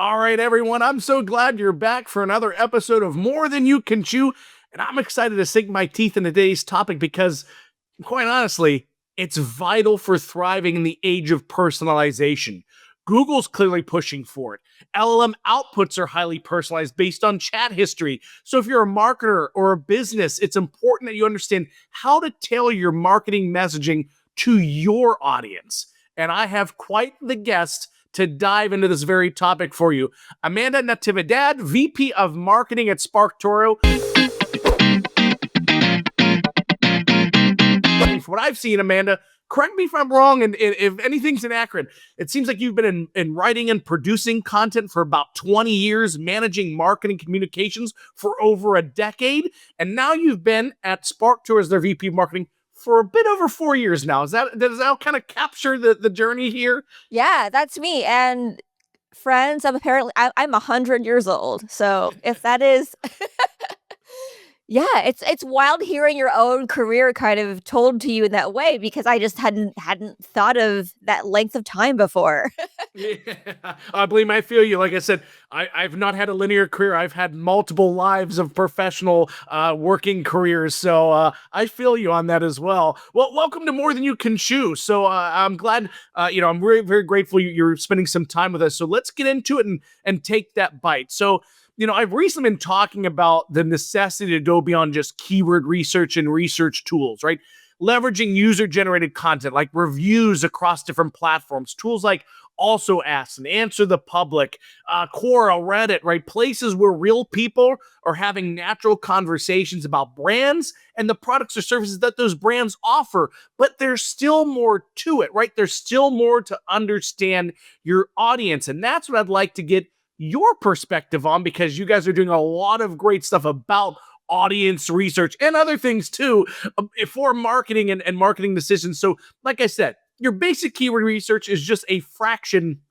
All right, everyone. I'm so glad you're back for another episode of More Than You Can Chew. And I'm excited to sink my teeth in today's topic because, quite honestly, it's vital for thriving in the age of personalization. Google's clearly pushing for it. LLM outputs are highly personalized based on chat history. So if you're a marketer or a business, it's important that you understand how to tailor your marketing messaging to your audience. And I have quite the guest to dive into this very topic for you. Amanda Natividad, VP of Marketing at SparkToro. From what I've seen, Amanda, correct me if I'm wrong, and if anything's inaccurate, it seems like you've been in writing and producing content for about 20 years, managing marketing communications for over a decade, and now you've been at SparkToro as their VP of Marketing for a bit over 4 years now. Does that kind of capture the journey here? Yeah, that's me. And friends, I'm 100 years old. So if that is, yeah, it's wild hearing your own career kind of told to you in that way because I just hadn't thought of that length of time before. Yeah, I believe I feel you. Like I said, I've not had a linear career. I've had multiple lives of professional working careers. So I feel you on that as well. Well, welcome to More Than You Can Chew. So I'm glad, I'm very, very grateful you're spending some time with us. So let's get into it and take that bite. So, I've recently been talking about the necessity to go beyond just keyword research and research tools, right? Leveraging user-generated content like reviews across different platforms, tools like Also Ask and Answer the Public, Quora, Reddit, right? Places where real people are having natural conversations about brands and the products or services that those brands offer. But there's still more to it, right? There's still more to understand your audience. And that's what I'd like to get your perspective on because you guys are doing a lot of great stuff about audience research and other things too for marketing and marketing decisions. So, like I said, your basic keyword research is just a fraction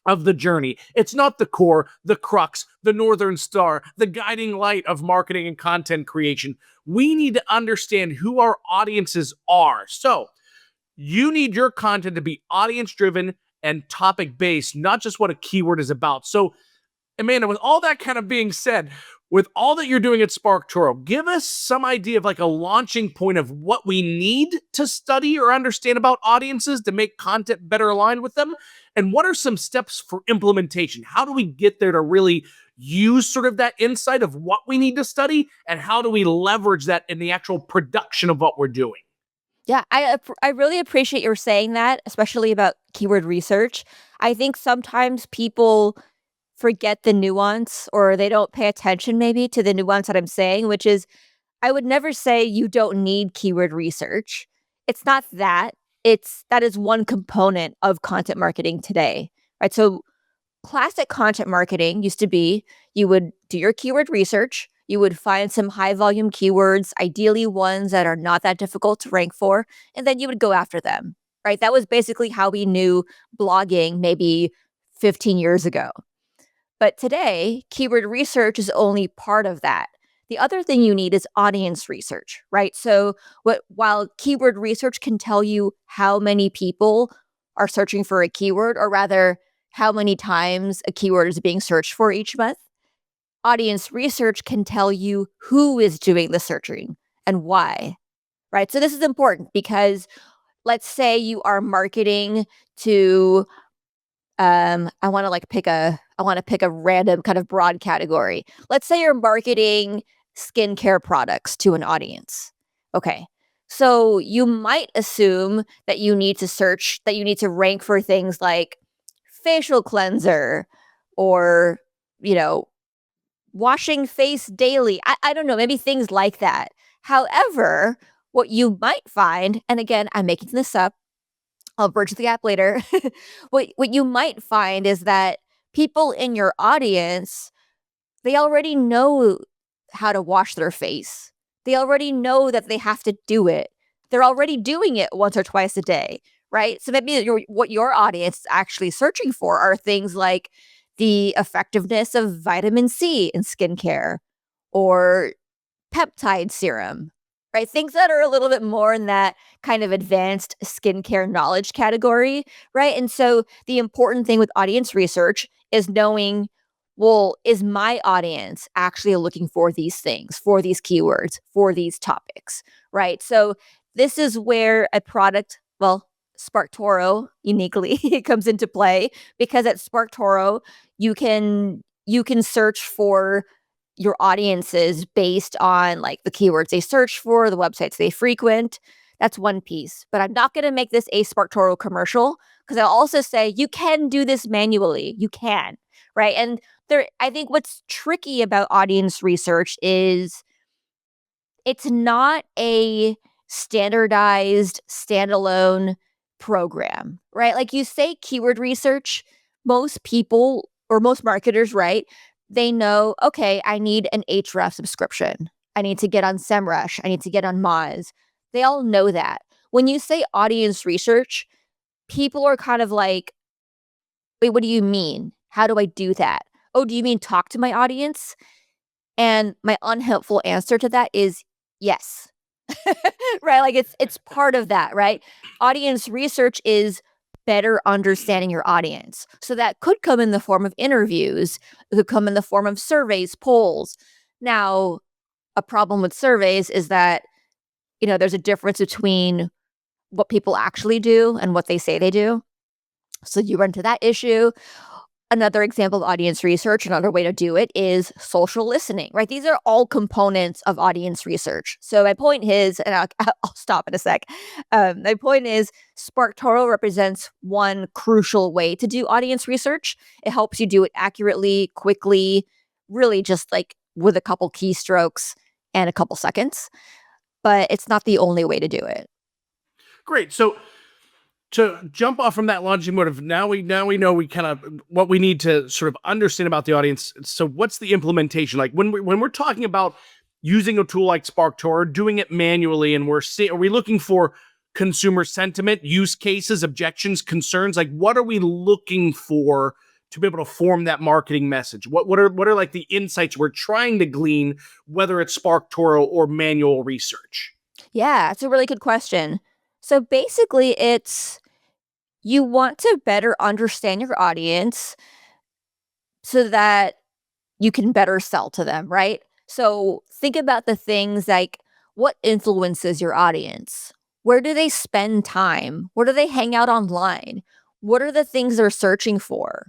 of the journey. It's not the core, the crux, the northern star, the guiding light of marketing and content creation. We need to understand who our audiences are. So, you need your content to be audience driven and topic based, not just what a keyword is about. So, Amanda, with all that kind of being said, with all that you're doing at SparkToro, give us some idea of like a launching point of what we need to study or understand about audiences to make content better aligned with them. And what are some steps for implementation? How do we get there to really use sort of that insight of what we need to study? And how do we leverage that in the actual production of what we're doing? Yeah, I really appreciate your saying that, especially about keyword research. I think sometimes people forget the nuance or they don't pay attention maybe to the nuance that I'm saying, which is I would never say you don't need keyword research. It's not that. That is one component of content marketing today, right? So classic content marketing used to be you would do your keyword research, you would find some high volume keywords, ideally ones that are not that difficult to rank for, and then you would go after them, right? That was basically how we knew blogging maybe 15 years ago. But today, keyword research is only part of that. The other thing you need is audience research, right? So while keyword research can tell you how many people are searching for a keyword, or rather how many times a keyword is being searched for each month, audience research can tell you who is doing the searching and why, right? So this is important because let's say you are marketing to I want to pick a random kind of broad category. Let's say you're marketing skincare products to an audience. Okay. So you might assume that you need to rank for things like facial cleanser or, washing face daily. I don't know, maybe things like that. However, what you might find, and again, I'm making this up, I'll bridge the gap later. What you might find is that people in your audience, they already know how to wash their face. They already know that they have to do it. They're already doing it once or twice a day, right? So maybe what your audience is actually searching for are things like the effectiveness of vitamin C in skincare or peptide serum, right? Things that are a little bit more in that kind of advanced skincare knowledge category, right? And so the important thing with audience research is knowing well, is my audience actually looking for these things, for these keywords, for these topics, right? So this is where a product, well, SparkToro uniquely it comes into play, because at SparkToro you can search for your audiences based on like the keywords they search for, the websites they frequent. That's one piece. But I'm not going to make this a SparkToro commercial, because I'll also say you can do this manually. You can, right? And I think what's tricky about audience research is it's not a standardized standalone program, right? Like you say keyword research, most people or most marketers, right? They know, okay, I need an Href subscription. I need to get on SEMrush. I need to get on Moz. They all know that. When you say audience research, people are kind of like, wait, what do you mean? How do I do that? Oh, do you mean talk to my audience? And my unhelpful answer to that is yes. Right? Like it's part of that, right? Audience research is better understanding your audience. So that could come in the form of interviews, it could come in the form of surveys, polls. Now, a problem with surveys is that, there's a difference between what people actually do and what they say they do. So you run into that issue. Another example of audience research, another way to do it is social listening, right? These are all components of audience research. So my point is, and I'll stop in a sec. My point is SparkToro represents one crucial way to do audience research. It helps you do it accurately, quickly, really just like with a couple keystrokes and a couple seconds. But it's not the only way to do it. Great. So to jump off from that launching motive, now we know we kind of what we need to sort of understand about the audience. So what's the implementation like when we're talking about using a tool like SparkToro, doing it manually, and are we looking for consumer sentiment, use cases, objections, concerns? Like what are we looking for to be able to form that marketing message? What are like the insights we're trying to glean, whether it's SparkToro or manual research? Yeah, it's a really good question. So basically, it's you want to better understand your audience so that you can better sell to them, right? So think about the things like what influences your audience? Where do they spend time? Where do they hang out online? What are the things they're searching for?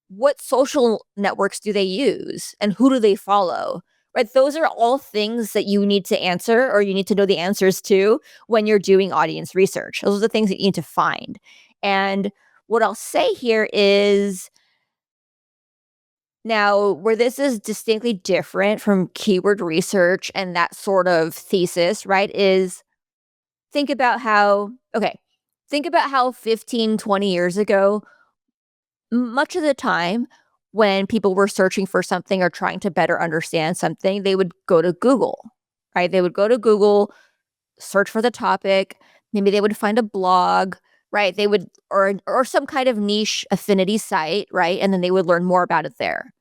What social networks do they use and who do they follow? Right? Those are all things that you need to answer or you need to know the answers to when you're doing audience research. Those are the things that you need to find. And what I'll say here is now, where this is distinctly different from keyword research and that sort of thesis, right, is think about how, okay, think about how 15, 20 years ago, much of the time when people were searching for something or trying to better understand something, they would go to Google, right? They would go to Google, search for the topic. Maybe they would find a blog, right? They would, or some kind of niche affinity site, right? And then they would learn more about it there.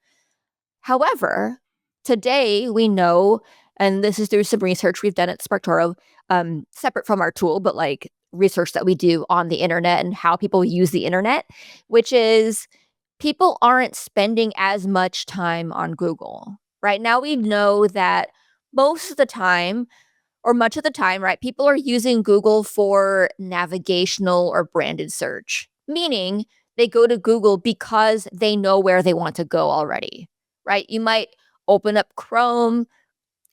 However, today we know, and this is through some research we've done at SparkToro, separate from our tool, but like research that we do on the internet and how people use the internet, which is people aren't spending as much time on Google. Right now, we know that most of the time, or much of the time, right, people are using Google for navigational or branded search, meaning they go to Google because they know where they want to go already, right? You might open up Chrome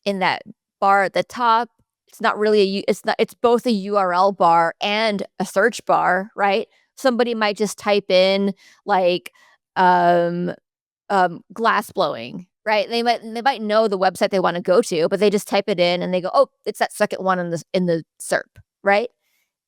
in that bar at the top. It's not really it's both a URL bar and a search bar, right? Somebody might just type in like um glass blowing, right? They might know the website they want to go to, but they just type it in and they go, oh, it's that second one in the SERP, right?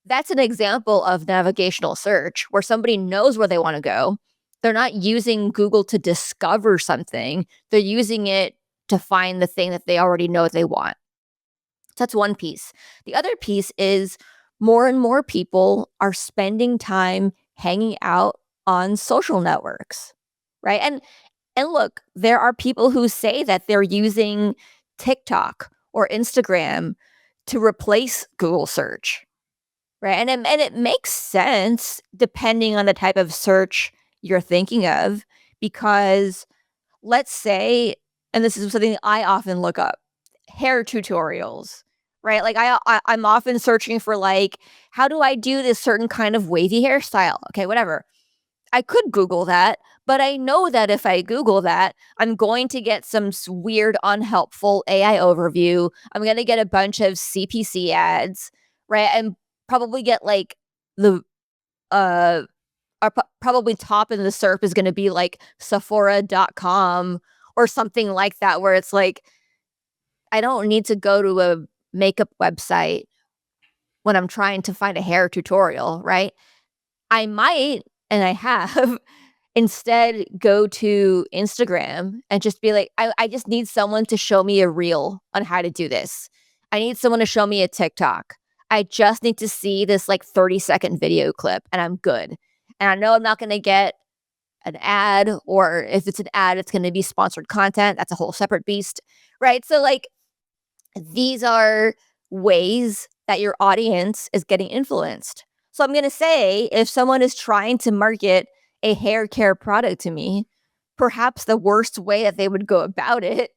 That's an example of navigational search where somebody knows where they want to go. They're not using Google to discover something. They're using it to find the thing that they already know they want. So that's one piece. The other piece is more and more people are spending time hanging out on social networks, right? And look, there are people who say that they're using TikTok or Instagram to replace Google search, right? And it makes sense depending on the type of search you're thinking of, because let's say, and this is something I often look up, hair tutorials, right? Like I'm often searching for like, how do I do this certain kind of wavy hairstyle? Okay, whatever. I could Google that, but I know that if I Google that, I'm going to get some weird, unhelpful AI overview. I'm going to get a bunch of CPC ads, right? And probably get like the, uh, probably top in the SERP is going to be like Sephora.com or something like that, where it's like, I don't need to go to a makeup website when I'm trying to find a hair tutorial, right? I might, and I have, instead go to Instagram and just be like, I just need someone to show me a reel on how to do this. I need someone to show me a TikTok. I just need to see this like 30-second video clip and I'm good. And I know I'm not going to get an ad, or if it's an ad, it's going to be sponsored content. That's a whole separate beast, right? So, like, these are ways that your audience is getting influenced. So I'm going to say, if someone is trying to market a hair care product to me, perhaps the worst way that they would go about it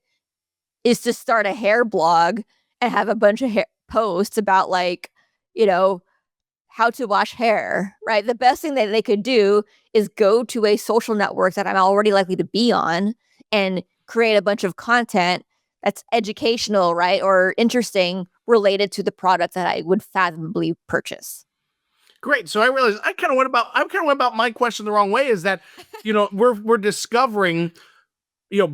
is to start a hair blog and have a bunch of posts about, like, you know, how to wash hair, right? The best thing that they could do is go to a social network that I'm already likely to be on and create a bunch of content that's educational, right? Or interesting related to the product that I would fathomably purchase. Great. So I realized I kind of went about my question the wrong way. Is that, we're discovering,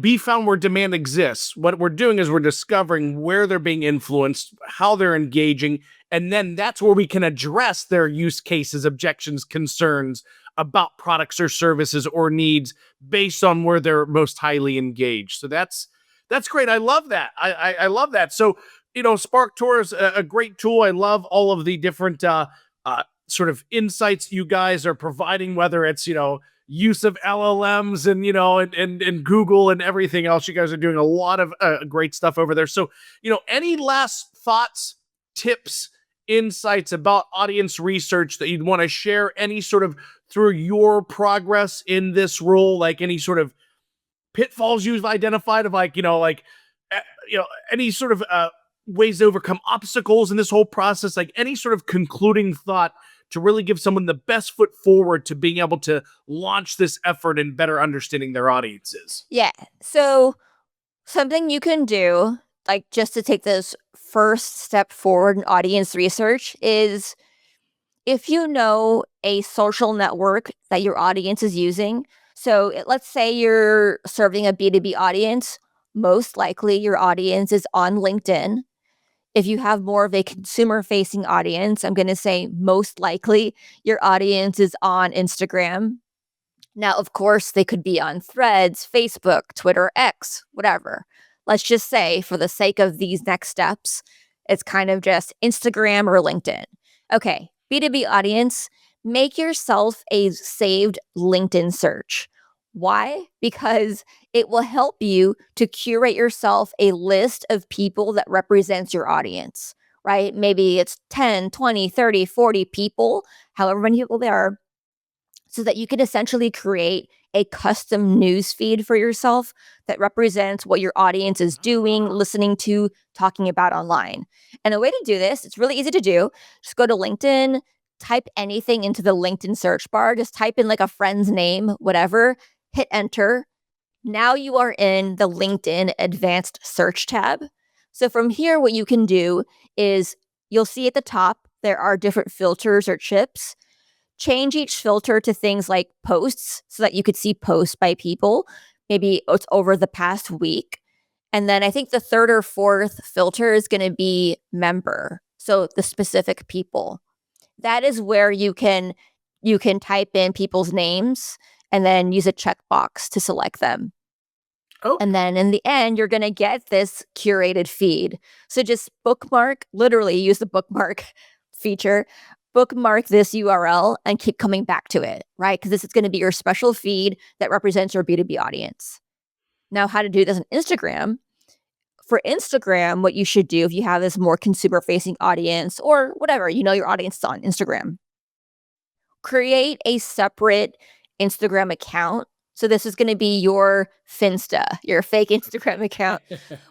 be found where demand exists. What we're doing is we're discovering where they're being influenced, how they're engaging, and then that's where we can address their use cases, objections, concerns about products or services or needs based on where they're most highly engaged. So that's great. I love that. I love that. So, SparkToro is a great tool. I love all of the different sort of insights you guys are providing, whether it's, use of LLMs and, and Google and everything else. You guys are doing a lot of great stuff over there. So, any last thoughts, tips, insights about audience research that you'd want to share, any sort of through your progress in this role, like any sort of pitfalls you've identified of, like, any sort of ways to overcome obstacles in this whole process, like any sort of concluding thought to really give someone the best foot forward to being able to launch this effort and better understanding their audiences? Yeah. So something you can do, like, just to take this first step forward in audience research, is if you know a social network that your audience is using. So let's say you're serving a B2B audience, most likely your audience is on LinkedIn. If you have more of a consumer facing audience, I'm going to say most likely your audience is on Instagram. Now, of course, they could be on Threads, Facebook, Twitter, X, whatever. Let's just say, for the sake of these next steps, it's kind of just Instagram or LinkedIn. Okay, B2B audience, make yourself a saved LinkedIn search. Why? Because it will help you to curate yourself a list of people that represents your audience, right? Maybe it's 10, 20, 30, 40 people, however many people there are, so that you can essentially create a custom news feed for yourself that represents what your audience is doing, listening to, talking about online. And a way to do this, it's really easy to do. Just go to LinkedIn, type anything into the LinkedIn search bar, just type in like a friend's name, whatever, hit enter. Now you are in the LinkedIn advanced search tab. So from here, what you can do is, you'll see at the top, there are different filters or chips. Change each filter to things like posts so that you could see posts by people. Maybe it's over the past week. And then I think the third or fourth filter is going to be member. So the specific people. That is where you can type in people's names and then use a checkbox to select them. Oh, And then in the end, you're going to get this curated feed. So just literally use the bookmark feature, bookmark this URL and keep coming back to it, right? Because this is going to be your special feed that represents your B2B audience. Now, how to do this on Instagram. For Instagram, what you should do if you have this more consumer facing audience or whatever, your audience is on Instagram, create a separate Instagram account So this is going to be your Finsta, your fake Instagram account,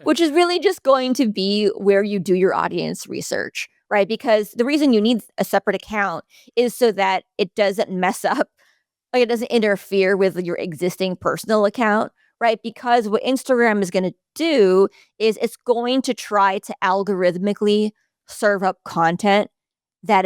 which is really just going to be where you do your audience research, right? Because the reason you need a separate account is so that it doesn't mess up, like it doesn't interfere with your existing personal account, right? Because what Instagram is going to do is it's going to try to algorithmically serve up content that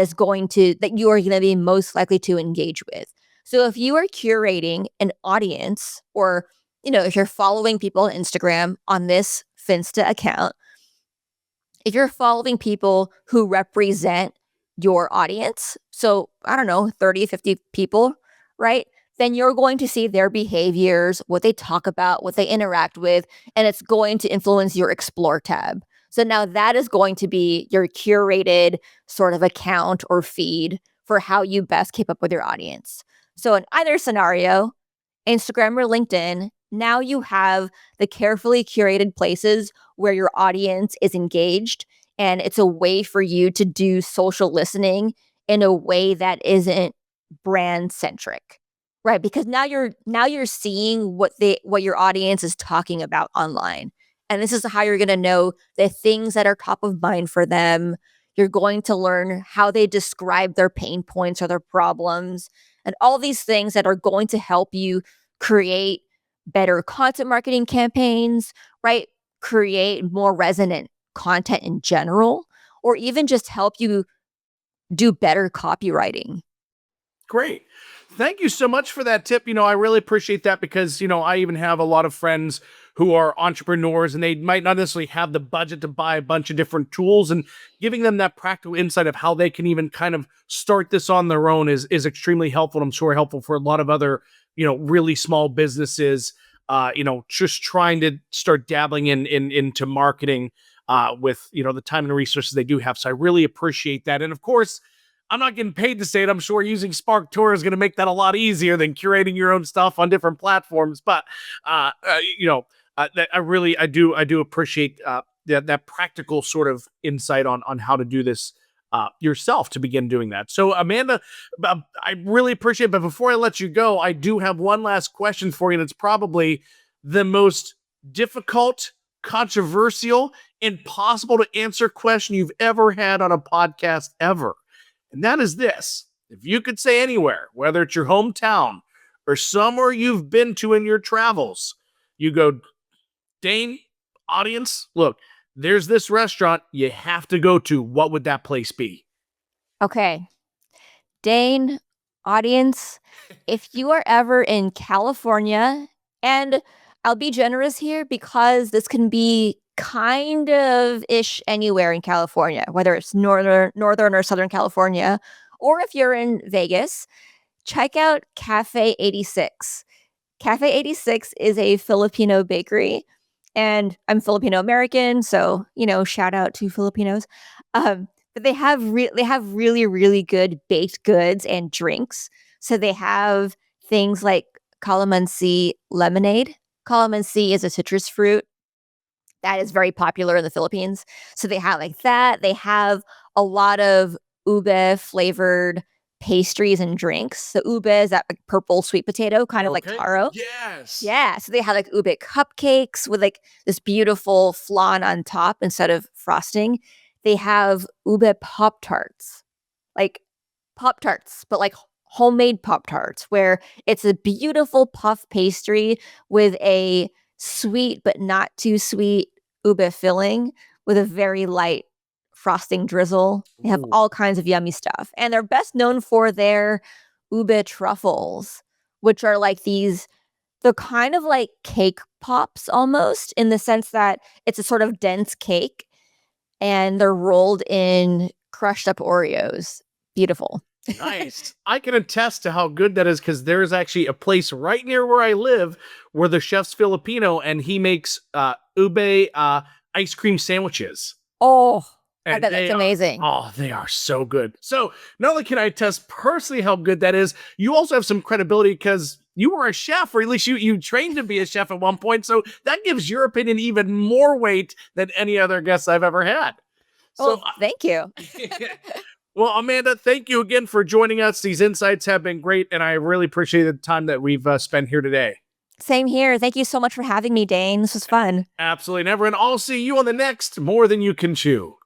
you are going to be most likely to engage with. So if you are curating an audience, or if you're following people on Instagram on this Finsta account, if you're following people who represent your audience, so I don't know, 30, 50 people, right? Then you're going to see their behaviors, what they talk about, what they interact with, and it's going to influence your explore tab. So now that is going to be your curated sort of account or feed for how you best keep up with your audience. So in either scenario, Instagram or LinkedIn, now you have the carefully curated places where your audience is engaged, and it's a way for you to do social listening in a way that isn't brand centric. Right, because now you're seeing what your audience is talking about online. And this is how you're going to know the things that are top of mind for them. You're going to learn how they describe their pain points or their problems, and all these things that are going to help you create better content marketing campaigns, right? Create more resonant content in general, or even just help you do better copywriting. Great. Thank you so much for that tip. I really appreciate that because, I even have a lot of friends who are entrepreneurs and they might not necessarily have the budget to buy a bunch of different tools, and giving them that practical insight of how they can even kind of start this on their own is extremely helpful. I'm sure helpful for a lot of other, really small businesses, just trying to start dabbling into marketing with, the time and resources they do have. So I really appreciate that. And of course, I'm not getting paid to say it. I'm sure using SparkToro is going to make that a lot easier than curating your own stuff on different platforms. But I do appreciate that practical sort of insight on how to do this yourself to begin doing that. So Amanda, I really appreciate it. But before I let you go, I do have one last question for you, and it's probably the most difficult, controversial, impossible to answer question you've ever had on a podcast ever. And that is this: if you could say anywhere, whether it's your hometown or somewhere you've been to in your travels, you go, Dane, audience, look, there's this restaurant you have to go to. What would that place be? Okay. Dane, audience, if you are ever in California, and I'll be generous here because this can be kind of ish anywhere in California, whether it's northern or southern California, or if you're in Vegas, check out Cafe 86. Cafe 86 is a Filipino bakery, and I'm Filipino American, so shout out to Filipinos. But they have really really good baked goods and drinks. So they have things like calamansi lemonade. Calamansi is a citrus fruit that is very popular in the Philippines. So they have like that. They have a lot of ube flavored pastries and drinks. So ube is that like purple sweet potato, kind of like Okay. taro. Yes. Yeah. So they have like ube cupcakes with like this beautiful flan on top instead of frosting. They have ube Pop Tarts, like Pop Tarts, but like homemade Pop Tarts, where it's a beautiful puff pastry with a sweet but not too sweet ube filling with a very light frosting drizzle. They have Ooh. all kinds of yummy stuff. And they're best known for their ube truffles, which are like they're kind of like cake pops almost, in the sense that it's a sort of dense cake and they're rolled in crushed up Oreos. Beautiful. Nice. I can attest to how good that is because there's actually a place right near where I live where the chef's Filipino and he makes ube ice cream sandwiches. Oh, I And bet that's amazing. they are so good. So not only can I attest personally how good that is, you also have some credibility because you were a chef, or at least you trained to be a chef at one point. So that gives your opinion even more weight than any other guest I've ever had. So Well, thank you. well, Amanda, thank you again for joining us. These insights have been great, and I really appreciate the time that we've spent here today. Same here. Thank you so much for having me, Dane. This was fun. Absolutely never. And I'll see you on the next More Than You Can Chew.